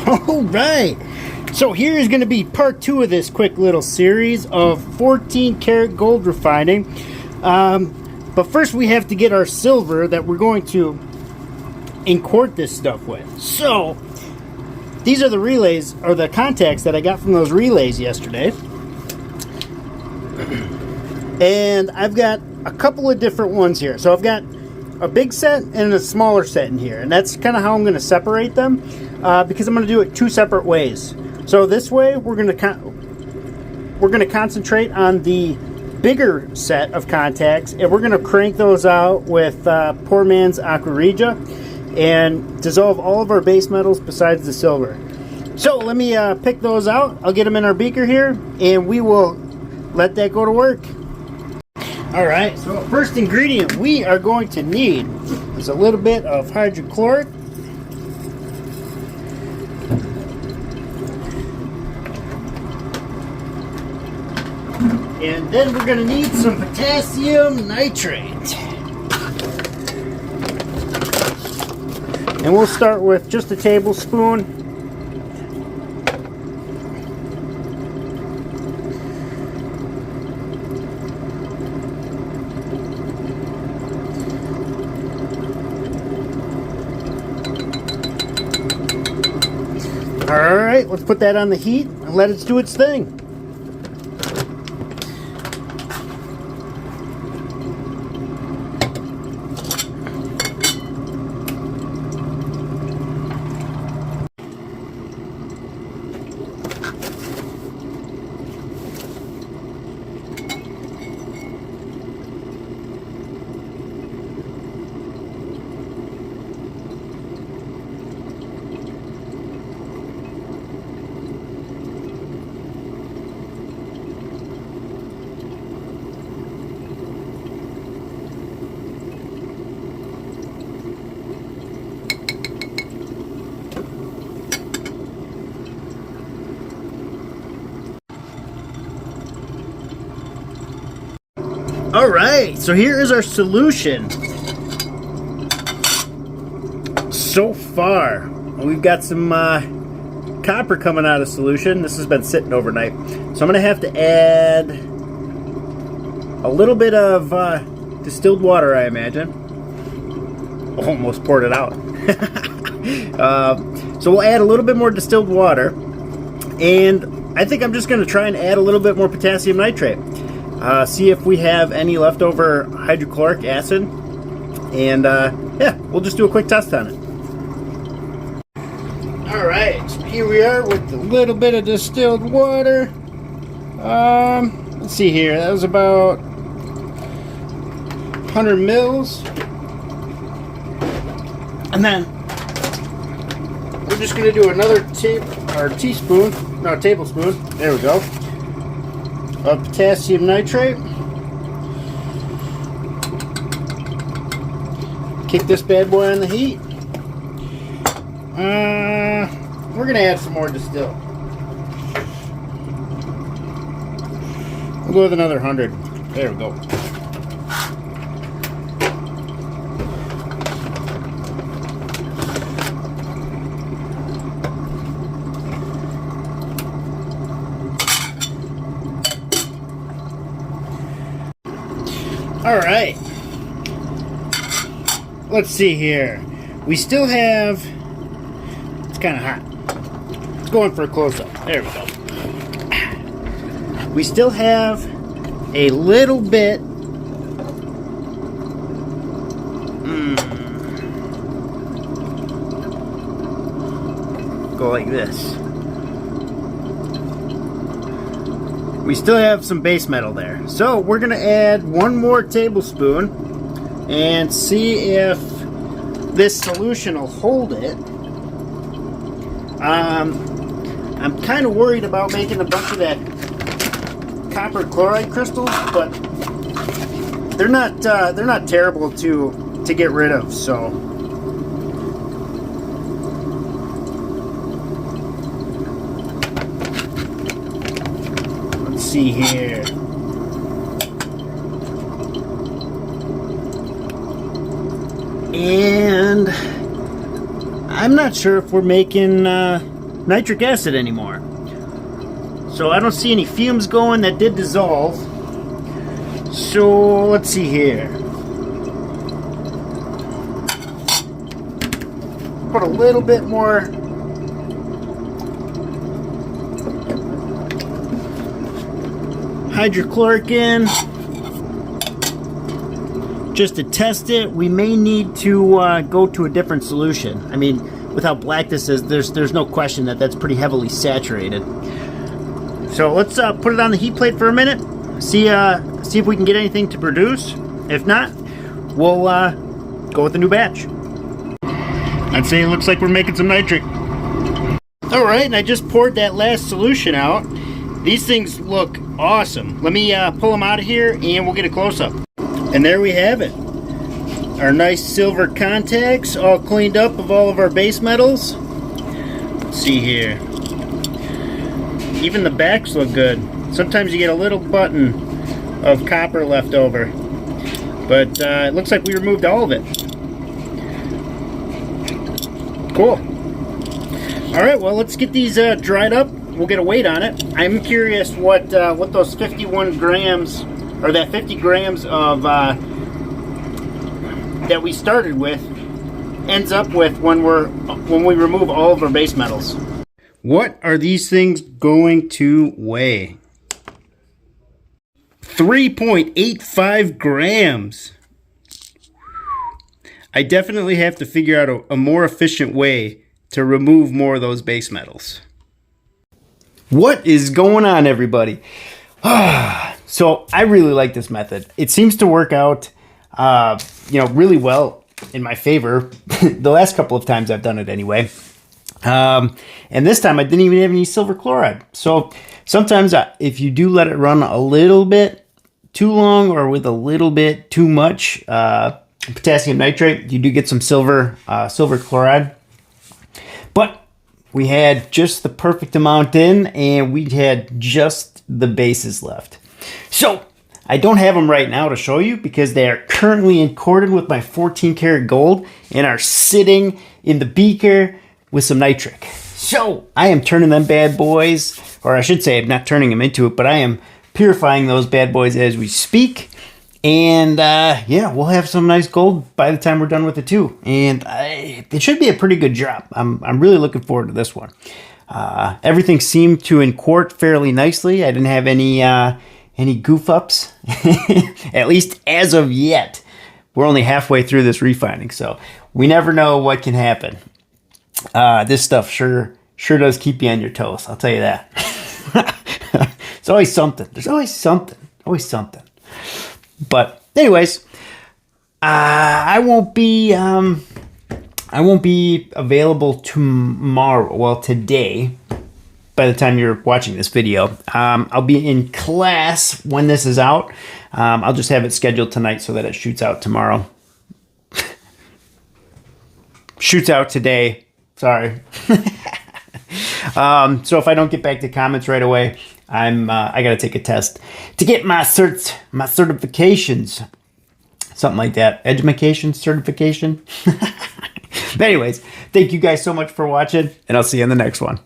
Alright, so here is going to be part 2 of this quick little series of 14 karat gold refining. But first we have to get our silver that we're going to inquart this stuff with. So these are the relays, or the contacts that I got from those relays yesterday. And I've got a couple of different ones here. So I've got a big set and a smaller set in here, and that's kind of how I'm going to separate them, because I'm going to do it 2 separate ways. So this way we're going to concentrate on the bigger set of contacts, and we're going to crank those out with Poorman's AR and dissolve all of our base metals besides the silver. So let me pick those out. I'll get them in our beaker here, and we will let that go to work. Alright, so first ingredient we are going to need is a little bit of hydrochloric. And then we're going to need some potassium nitrate. And we'll start with just a tablespoon. Alright, let's put that on the heat and let it do its thing. Alright, so here is our solution. So far, we've got some copper coming out of solution. This has been sitting overnight. So I'm going to have to add a little bit of distilled water, I imagine. Almost poured it out. So we'll add a little bit more distilled water. And I think I'm just going to try and add a little bit more potassium nitrate. See if we have any leftover hydrochloric acid, and yeah, we'll just do a quick test on it. Alright, so here we are with a little bit of distilled water. Let's see here, that was about 100 mils. And then we're just going to do another tablespoon, there we go, of potassium nitrate. Kick this bad boy on the heat. We're gonna add some more distilled. We'll go with another 100. There we go. Alright, let's see here. We still have, it's kind of hot. Let's go in for a close-up. There we go. We still have a little bit, go like this. We still have some base metal there. So we're going to add 1 more tablespoon and see if this solution will hold it. I'm kind of worried about making a bunch of that copper chloride crystals, but they're not terrible to get rid of, so let's see here. And I'm not sure if we're making nitric acid anymore. So I don't see any fumes going. That did dissolve. So let's see here. Put a little bit more hydrochloric in just to test it. We may need to go to a different solution. I mean, with how black this is, there's no question that that's pretty heavily saturated. So let's put it on the heat plate for a minute. See if we can get anything to produce. If not, we'll go with the new batch. I'd say it looks like we're making some nitric. All right, and I just poured that last solution out. These things look awesome. Let me pull them out of here and we'll get a close-up. And there we have it. Our nice silver contacts all cleaned up of all of our base metals. Let's see here. Even the backs look good. Sometimes you get a little button of copper left over. But it looks like we removed all of it. Cool. Alright, well, let's get these dried up. We'll get a weight on it. I'm curious what those 51 grams, or that 50 grams of that we started with ends up with when we remove all of our base metals. What are these things going to weigh? 3.85 grams. I definitely have to figure out a more efficient way to remove more of those base metals. What is going on, everybody? So I really like this method. It seems to work out, really well in my favor. The last couple of times I've done it anyway. And this time I didn't even have any silver chloride. So sometimes if you do let it run a little bit too long or with a little bit too much potassium nitrate, you do get some silver chloride. But we had just the perfect amount in, and we had just the bases left. So I don't have them right now to show you because they are currently encorded with my 14 karat gold and are sitting in the beaker with some nitric. So I am turning them bad boys, or I should say I'm not turning them into it, but I am purifying those bad boys as we speak. And yeah, we'll have some nice gold by the time we're done with it too. And it should be a pretty good job. I'm really looking forward to this one. Everything seemed to enquart fairly nicely. I didn't have any goof ups, at least as of yet. We're only halfway through this refining, so we never know what can happen. This stuff sure does keep you on your toes. I'll tell you that. It's always something. There's always something. Always something. But anyways, I won't be available tomorrow. Well, today, by the time you're watching this video, I'll be in class when this is out. I'll just have it scheduled tonight so that it shoots out tomorrow. Shoots out today. Sorry. So if I don't get back to comments right away, I gotta take a test to get my certifications, something like that. Education certification. But anyways, thank you guys so much for watching, and I'll see you in the next one.